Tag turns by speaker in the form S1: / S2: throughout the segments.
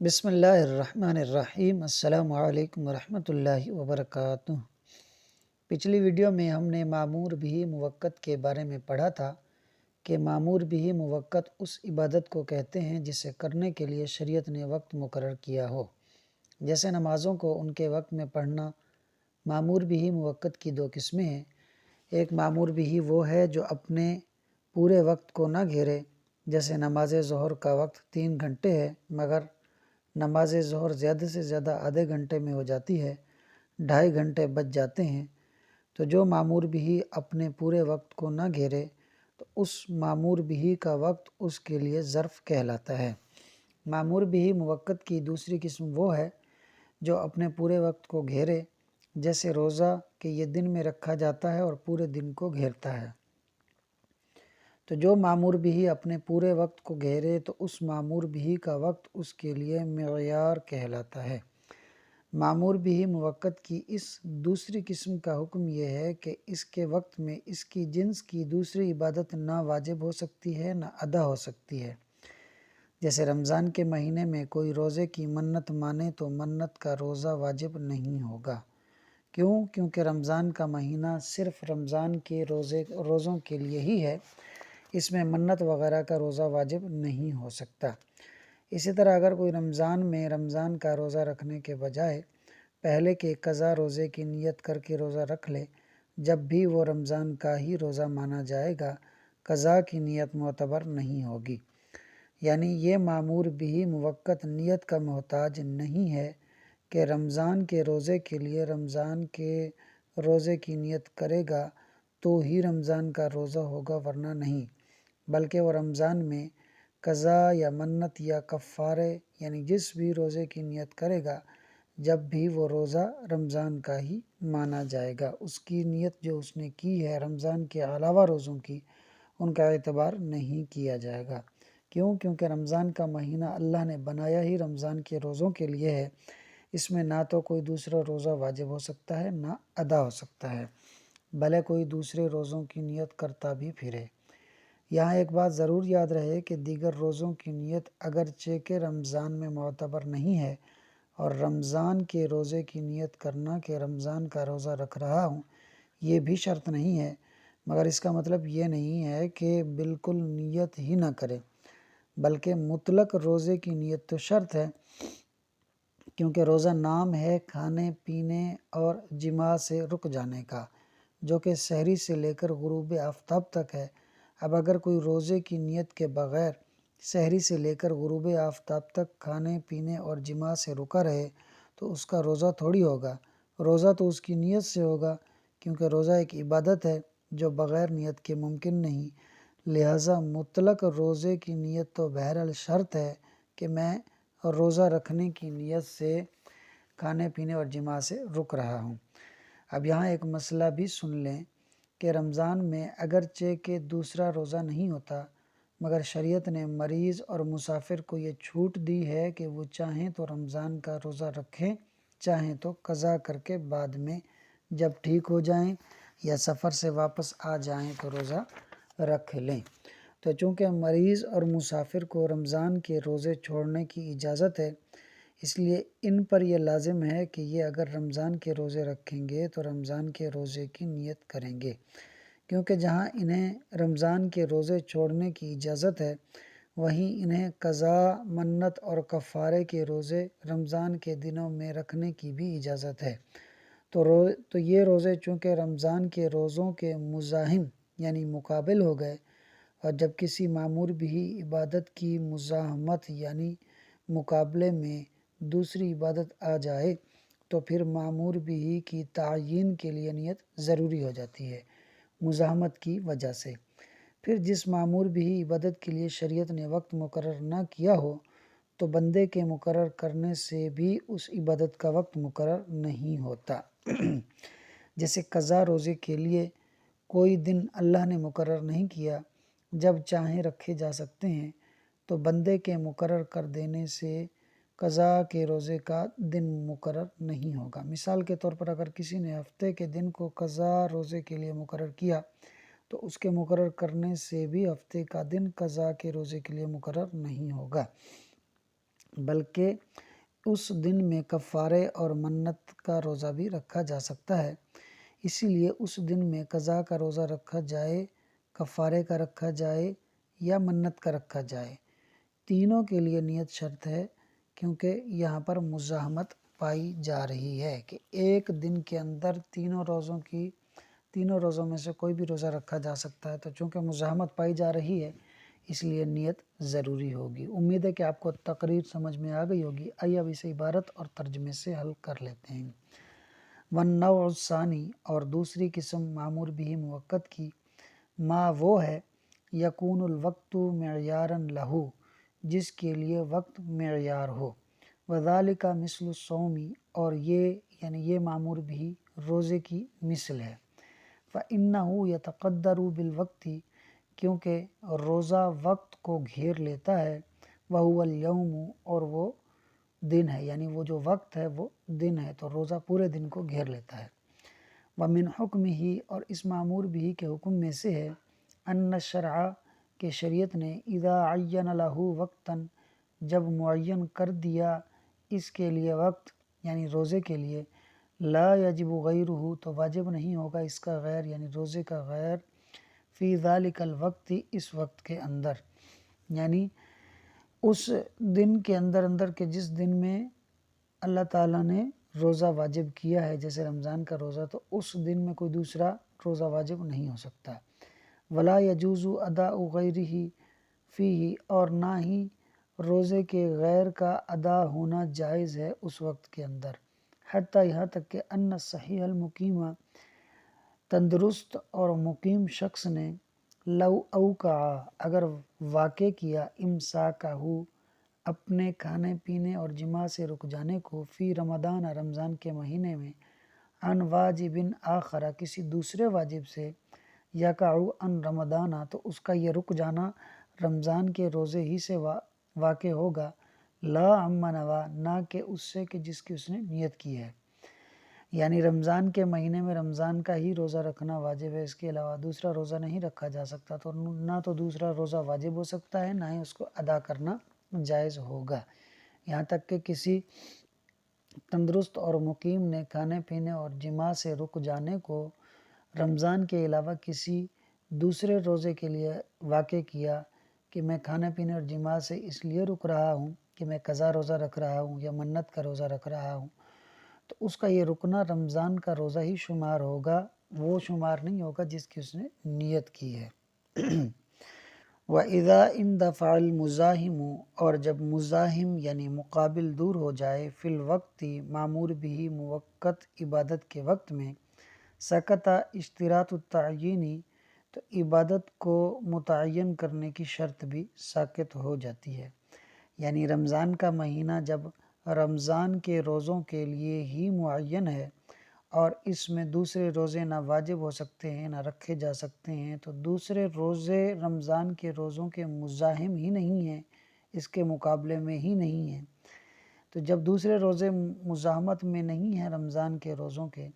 S1: بسم اللہ الرحمن الرحیم۔ السلام علیکم ورحمۃ اللہ وبرکاتہ۔ پچھلی ویڈیو میں ہم نے معمور بھی موقت کے بارے میں پڑھا تھا کہ معمور بھی موقت اس عبادت کو کہتے ہیں جسے کرنے کے لیے شریعت نے وقت مقرر کیا ہو، جیسے نمازوں کو ان کے وقت میں پڑھنا۔ معمور بھی موقت کی دو قسمیں ہیں۔ ایک معمور بھی وہ ہے جو اپنے پورے وقت کو نہ گھیرے، جیسے نماز ظہر کا وقت 3 گھنٹے ہے مگر نماز ظہر زیادہ سے زیادہ آدھے گھنٹے میں ہو جاتی ہے، 2.5 گھنٹے بچ جاتے ہیں۔ تو جو معمور بھی اپنے پورے وقت کو نہ گھیرے تو اس معمور بھی کا وقت اس کے لیے ظرف کہلاتا ہے۔ معمور بھی موقت کی دوسری قسم وہ ہے جو اپنے پورے وقت کو گھیرے، جیسے روزہ کہ یہ دن میں رکھا جاتا ہے اور پورے دن کو گھیرتا ہے۔ تو جو معمور بھی اپنے پورے وقت کو گھیرے تو اس معمور بھی کا وقت اس کے لیے معیار کہلاتا ہے۔ معمور بھی موقت کی اس دوسری قسم کا حکم یہ ہے کہ اس کے وقت میں اس کی جنس کی دوسری عبادت نہ واجب ہو سکتی ہے نہ ادا ہو سکتی ہے۔ جیسے رمضان کے مہینے میں کوئی روزے کی منت مانے تو منت کا روزہ واجب نہیں ہوگا۔ کیونکہ رمضان کا مہینہ صرف رمضان کے روزوں کے لیے ہی ہے، اس میں منت وغیرہ کا روزہ واجب نہیں ہو سکتا۔ اسی طرح اگر کوئی رمضان میں رمضان کا روزہ رکھنے کے بجائے پہلے کے قضا روزے کی نیت کر کے روزہ رکھ لے، جب بھی وہ رمضان کا ہی روزہ مانا جائے گا، قضا کی نیت معتبر نہیں ہوگی۔ یعنی یہ معمور بھی موقت نیت کا محتاج نہیں ہے کہ رمضان کے روزے کے لیے رمضان کے روزے کی نیت کرے گا تو ہی رمضان کا روزہ ہوگا، ورنہ نہیں، بلکہ وہ رمضان میں قضا یا منت یا کفارے یعنی جس بھی روزے کی نیت کرے گا، جب بھی وہ روزہ رمضان کا ہی مانا جائے گا، اس کی نیت جو اس نے کی ہے رمضان کے علاوہ روزوں کی، ان کا اعتبار نہیں کیا جائے گا۔ کیونکہ رمضان کا مہینہ اللہ نے بنایا ہی رمضان کے روزوں کے لیے ہے، اس میں نہ تو کوئی دوسرا روزہ واجب ہو سکتا ہے نہ ادا ہو سکتا ہے، بھلے کوئی دوسرے روزوں کی نیت کرتا بھی پھرے۔ یہاں ایک بات ضرور یاد رہے کہ دیگر روزوں کی نیت اگرچہ کہ رمضان میں معتبر نہیں ہے، اور رمضان کے روزے کی نیت کرنا کہ رمضان کا روزہ رکھ رہا ہوں یہ بھی شرط نہیں ہے، مگر اس کا مطلب یہ نہیں ہے کہ بالکل نیت ہی نہ کرے، بلکہ مطلق روزے کی نیت تو شرط ہے، کیونکہ روزہ نام ہے کھانے پینے اور جماع سے رک جانے کا، جو کہ سحری سے لے کر غروب آفتاب تک ہے۔ اب اگر کوئی روزے کی نیت کے بغیر سحری سے لے کر غروب آفتاب تک کھانے پینے اور جماع سے رکا رہے تو اس کا روزہ تھوڑی ہوگا، روزہ تو اس کی نیت سے ہوگا، کیونکہ روزہ ایک عبادت ہے جو بغیر نیت کے ممکن نہیں۔ لہٰذا مطلق روزے کی نیت تو بہرحال شرط ہے کہ میں روزہ رکھنے کی نیت سے کھانے پینے اور جماع سے رک رہا ہوں۔ اب یہاں ایک مسئلہ بھی سن لیں کہ رمضان میں اگرچہ کہ دوسرا روزہ نہیں ہوتا، مگر شریعت نے مریض اور مسافر کو یہ چھوٹ دی ہے کہ وہ چاہیں تو رمضان کا روزہ رکھیں، چاہیں تو قضا کر کے بعد میں جب ٹھیک ہو جائیں یا سفر سے واپس آ جائیں تو روزہ رکھ لیں۔ تو چونکہ مریض اور مسافر کو رمضان کے روزے چھوڑنے کی اجازت ہے، اس لیے ان پر یہ لازم ہے کہ یہ اگر رمضان کے روزے رکھیں گے تو رمضان کے روزے کی نیت کریں گے، کیونکہ جہاں انہیں رمضان کے روزے چھوڑنے کی اجازت ہے وہیں انہیں قضا، منت اور کفارے کے روزے رمضان کے دنوں میں رکھنے کی بھی اجازت ہے۔ تو یہ روزے چونکہ رمضان کے روزوں کے مزاحم یعنی مقابل ہو گئے، اور جب کسی معمور بھی عبادت کی مزاحمت یعنی مقابلے میں دوسری عبادت آ جائے تو پھر معمور بھی کی تعیین کے لیے نیت ضروری ہو جاتی ہے مزاحمت کی وجہ سے۔ پھر جس معمور بھی عبادت کے لیے شریعت نے وقت مقرر نہ کیا ہو تو بندے کے مقرر کرنے سے بھی اس عبادت کا وقت مقرر نہیں ہوتا۔ جیسے قضا روزے کے لیے کوئی دن اللہ نے مقرر نہیں کیا، جب چاہیں رکھے جا سکتے ہیں، تو بندے کے مقرر کر دینے سے قضا کے روزے کا دن مقرر نہیں ہوگا۔ مثال کے طور پر اگر کسی نے ہفتے کے دن کو قضا روزے کے لیے مقرر کیا تو اس کے مقرر کرنے سے بھی ہفتے کا دن قضا کے روزے کے لیے مقرر نہیں ہوگا۔ بلکہ اس دن میں کفارے اور منت کا روزہ بھی رکھا جا سکتا ہے، اسی لیے اس دن میں قضا کا روزہ رکھا جائے، کفارے کا رکھا جائے یا منت کا رکھا جائے، تینوں کے لیے نیت شرط ہے، کیونکہ یہاں پر مزاحمت پائی جا رہی ہے کہ ایک دن کے اندر تینوں روزوں میں سے کوئی بھی روزہ رکھا جا سکتا ہے، تو چونکہ مزاحمت پائی جا رہی ہے اس لیے نیت ضروری ہوگی۔ امید ہے کہ آپ کو تقریر سمجھ میں آ گئی ہوگی۔ آئیے اب اسے عبارت اور ترجمے سے حل کر لیتے ہیں۔ والنوع الثانی، اور دوسری قسم معمور بھی موقت کی، ما وہ ہے یکون الوقت معیارا لہو، جس کے لیے وقت معیار ہو، وذالک مثل الصوم، اور یہ معمور بھی روزے کی مثل ہے، فإنہ یتقدر بالوقت، کیونکہ روزہ وقت کو گھیر لیتا ہے، وہو الیوم، اور وہ دن ہے، یعنی وہ جو وقت ہے وہ دن ہے، تو روزہ پورے دن کو گھیر لیتا ہے۔ ومن حکمہ، اور اس معمور بھی کے حکم میں سے ہے، ان الشرع، کہ شریعت نے اذا عین لہ وقتا، جب معین کر دیا اس کے لیے وقت، یعنی روزے کے لیے، لا یجب غیرہ، تو واجب نہیں ہوگا اس کا غیر، یعنی روزے کا غیر، فی ذالک الوقت، اس وقت کے اندر، یعنی اس دن کے اندر کہ جس دن میں اللہ تعالیٰ نے روزہ واجب کیا ہے، جیسے رمضان کا روزہ، تو اس دن میں کوئی دوسرا روزہ واجب نہیں ہو سکتا۔ ولا یجوز اداء غیرہ فیہ، اور نہ ہی روزے کے غیر کا ادا ہونا جائز ہے اس وقت کے اندر، حتیٰ یہاں تک کہ ان صحیح المقیم، تندرست اور مقیم شخص نے، لو اوقع، اگر واقع کیا، امساکہ، اپنے کھانے پینے اور جماع سے رک جانے کو، فی رمضان، رمضان کے مہینے میں، عن واجب آخر، کسی دوسرے واجب سے، یقع عن رمضان، تو اس کا یہ رک جانا رمضان کے روزے ہی سے واقع ہوگا، لا عما نوا، نہ کہ اس سے کہ جس کی اس نے نیت کی ہے، یعنی رمضان کے مہینے میں رمضان کا ہی روزہ رکھنا واجب ہے، اس کے علاوہ دوسرا روزہ نہیں رکھا جا سکتا، تو نہ تو دوسرا روزہ واجب ہو سکتا ہے، نہ ہی اس کو ادا کرنا جائز ہوگا۔ یہاں تک کہ کسی تندرست اور مقیم نے کھانے پینے اور جماع سے رک جانے کو رمضان کے علاوہ کسی دوسرے روزے کے لیے واقع کیا کہ میں کھانے پینے اور جماع سے اس لیے رک رہا ہوں کہ میں قضا روزہ رکھ رہا ہوں یا منت کا روزہ رکھ رہا ہوں، تو اس کا یہ رکنا رمضان کا روزہ ہی شمار ہوگا، وہ شمار نہیں ہوگا جس کی اس نے نیت کی ہے۔ وَإِذَا اندفع الْمُزَاحِمُ، اور جب مزاحم یعنی مقابل دور ہو جائے، فی الوقت، معمور بھی موقت عبادت کے وقت میں، سکت اشتراط التعین، تو عبادت کو متعین کرنے کی شرط بھی ساقط ہو جاتی ہے، یعنی رمضان کا مہینہ جب رمضان کے روزوں کے لیے ہی معین ہے اور اس میں دوسرے روزے نہ واجب ہو سکتے ہیں نہ رکھے جا سکتے ہیں، تو دوسرے روزے رمضان کے روزوں کے مزاحم ہی نہیں ہیں، اس کے مقابلے میں ہی نہیں ہیں، تو جب دوسرے روزے مزاحمت میں نہیں ہیں رمضان کے روزوں کے،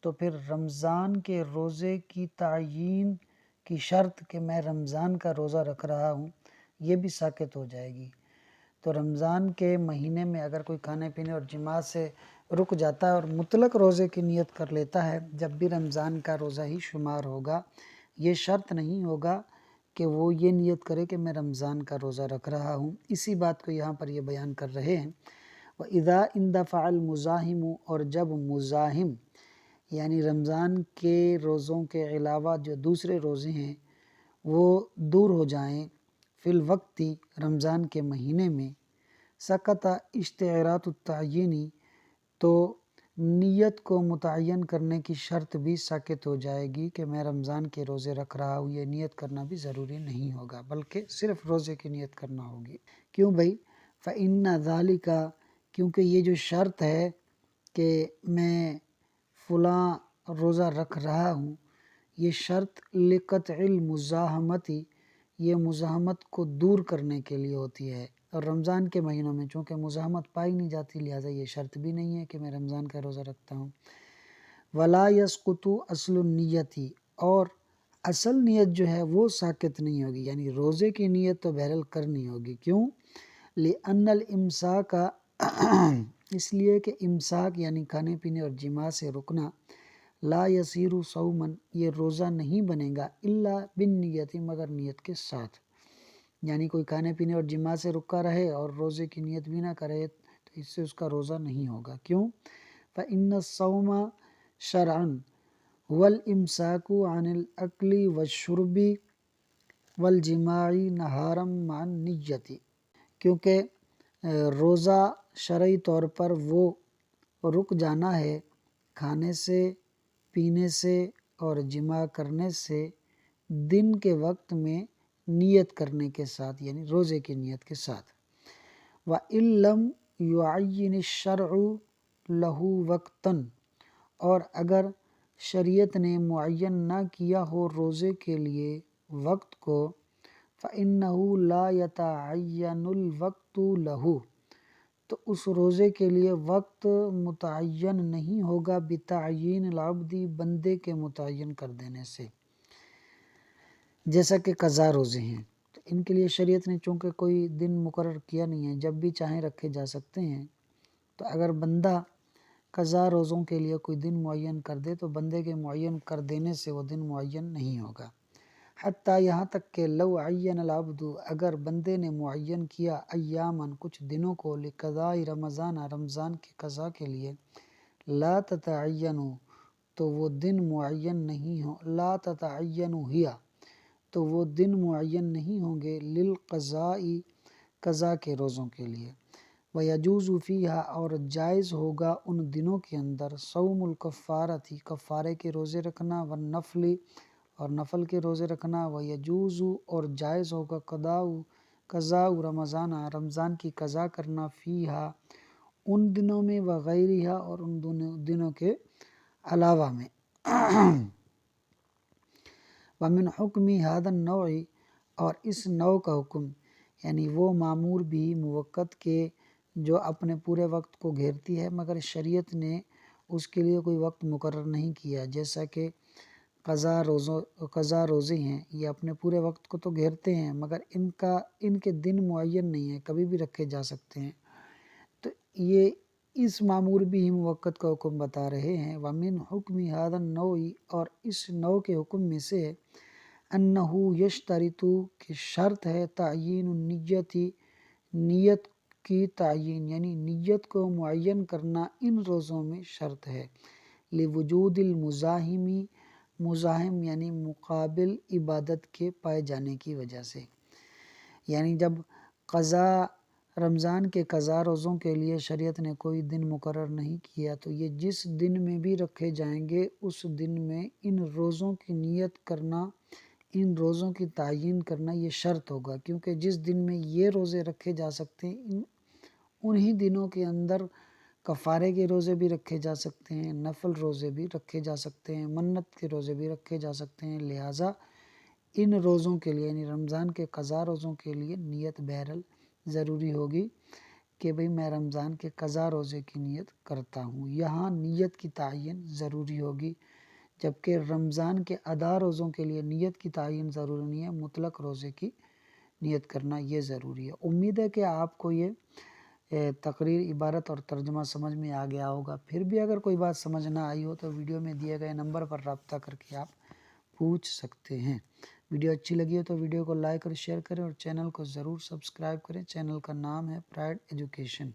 S1: تو پھر رمضان کے روزے کی تعیین کی شرط کہ میں رمضان کا روزہ رکھ رہا ہوں یہ بھی ساقط ہو جائے گی۔ تو رمضان کے مہینے میں اگر کوئی کھانے پینے اور جماع سے رک جاتا ہے اور مطلق روزے کی نیت کر لیتا ہے، جب بھی رمضان کا روزہ ہی شمار ہوگا، یہ شرط نہیں ہوگا کہ وہ یہ نیت کرے کہ میں رمضان کا روزہ رکھ رہا ہوں۔ اسی بات کو یہاں پر یہ بیان کر رہے ہیں، وَإِذَا اندفع الْمُزَاحِمُ، اور جب مزاحم یعنی رمضان کے روزوں کے علاوہ جو دوسرے روزے ہیں وہ دور ہو جائیں، فی الوقت، رمضان کے مہینے میں، سقط اشتراط التعین، تو نیت کو متعین کرنے کی شرط بھی ساقط ہو جائے گی کہ میں رمضان کے روزے رکھ رہا ہوں، یہ نیت کرنا بھی ضروری نہیں ہوگا بلکہ صرف روزے کی نیت کرنا ہوگی۔ کیوں بھائی؟ فإن ذالک، کیونکہ یہ جو شرط ہے کہ میں فلاں روزہ رکھ رہا ہوں، یہ شرط لقطع المزاحمت، یہ مزاحمت کو دور کرنے کے لیے ہوتی ہے، اور رمضان کے مہینوں میں چونکہ مزاحمت پائی نہیں جاتی لہٰذا یہ شرط بھی نہیں ہے کہ میں رمضان کا روزہ رکھتا ہوں۔ ولا یسقط اصل النیت، اور اصل نیت جو ہے وہ ساقط نہیں ہوگی، یعنی روزے کی نیت تو بہرحال کرنی ہوگی۔ کیوں؟ لِأَنَّ الْإِمْسَاكَ اس لیے کہ امساک یعنی کھانے پینے اور جماع سے رکنا لا یصیر صومن یہ روزہ نہیں بنے گا الا بالنیت مگر نیت کے ساتھ، یعنی کوئی کھانے پینے اور جماع سے رکا رہے اور روزے کی نیت بھی نہ کرے تو اس سے اس کا روزہ نہیں ہوگا۔ کیوں؟ فإن الصوم شرعا هو الامساک عن الاکل والشرب والجماع نہارا مع النیت، کیونکہ روزہ شرعی طور پر وہ رک جانا ہے کھانے سے، پینے سے اور جماع کرنے سے دن کے وقت میں نیت کرنے کے ساتھ، یعنی روزے کی نیت کے ساتھ۔ وَإِن لَّمْ يُعَيِّنِ الشَّرْعُ لَهُ وَقْتًا اور اگر شریعت نے معین نہ کیا ہو روزے کے لیے وقت کو، فَإِنَّهُ لَا يَتَعَيَّنُ الْوَقْتُ لَهُ تو اس روزے کے لیے وقت متعین نہیں ہوگا بتعیین العبد بندے کے متعین کر دینے سے، جیسا کہ قضا روزے ہیں تو ان کے لیے شریعت نے چونکہ کوئی دن مقرر کیا نہیں ہے، جب بھی چاہیں رکھے جا سکتے ہیں، تو اگر بندہ قضا روزوں کے لیے کوئی دن معین کر دے تو بندے کے معین کر دینے سے وہ دن معین نہیں ہوگا، حتیٰ یہاں تک کہ لو عین العبد اگر بندے نے معین کیا ایاماً کچھ دنوں کو لقضاء رمضان رمضان کے قضا کے لیے، لا تتعین تو وہ دن معین نہیں ہو، لا تتعین ہیا تو وہ دن معین نہیں ہوں گے للقضاء قضا کے روزوں کے لیے، ویجوز فیہا اور جائز ہوگا ان دنوں کے اندر صوم الکفارۃ کفارے کے روزے رکھنا، والنفل اور نفل کے روزے رکھنا، ویجوز اور جائز ہوگا قضاء رمضان رمضان کی قضا کرنا فیہا ان دنوں میں، وغیرہا اور ان دنوں کے علاوہ میں۔ ومن حکم ھذا النوع اور اس نوع کا حکم یعنی وہ معمور بھی موقت کے جو اپنے پورے وقت کو گھیرتی ہے مگر شریعت نے اس کے لیے کوئی وقت مقرر نہیں کیا، جیسا کہ قضا روزے ہیں یہ اپنے پورے وقت کو تو گھیرتے ہیں مگر ان کے دن معین نہیں ہیں، کبھی بھی رکھے جا سکتے ہیں، تو یہ اس معمور بھی موقت کا حکم بتا رہے ہیں۔ ومن حکم ھذا النوع اور اس نوع کے حکم میں سے ہے انہ یشترط کہ شرط ہے تعیین النیت نیت کی تعیین، یعنی نیت کو معین کرنا ان روزوں میں شرط ہے، لوجود المزاحم مزاحم یعنی مقابل عبادت کے پائے جانے کی وجہ سے، یعنی جب قضا رمضان کے قضا روزوں کے لیے شریعت نے کوئی دن مقرر نہیں کیا تو یہ جس دن میں بھی رکھے جائیں گے اس دن میں ان روزوں کی نیت کرنا، ان روزوں کی تعیین کرنا یہ شرط ہوگا، کیونکہ جس دن میں یہ روزے رکھے جا سکتے ہیں انہی دنوں کے اندر کفارے کے روزے بھی رکھے جا سکتے ہیں، نفل روزے بھی رکھے جا سکتے ہیں، منت کے روزے بھی رکھے جا سکتے ہیں، لہٰذا ان روزوں کے لیے یعنی رمضان کے قضا روزوں کے لیے نیت بہرحال ضروری ہوگی کہ بھئی میں رمضان کے قضا روزے کی نیت کرتا ہوں، یہاں نیت کی تعین ضروری ہوگی، جبکہ رمضان کے ادا روزوں کے لیے نیت کی تعین ضروری نہیں ہے، مطلق روزے کی نیت کرنا یہ ضروری ہے۔ امید ہے کہ آپ کو یہ تقریر عبارت اور ترجمہ سمجھ میں آ گیا ہوگا، پھر بھی اگر کوئی بات سمجھ نہ آئی ہو تو ویڈیو میں دیے گئے نمبر پر رابطہ کر کے آپ پوچھ سکتے ہیں۔ ویڈیو اچھی لگی ہو تو ویڈیو کو لائک اور شیئر کریں اور چینل کو ضرور سبسکرائب کریں، چینل کا نام ہے پرائڈ ایجوکیشن۔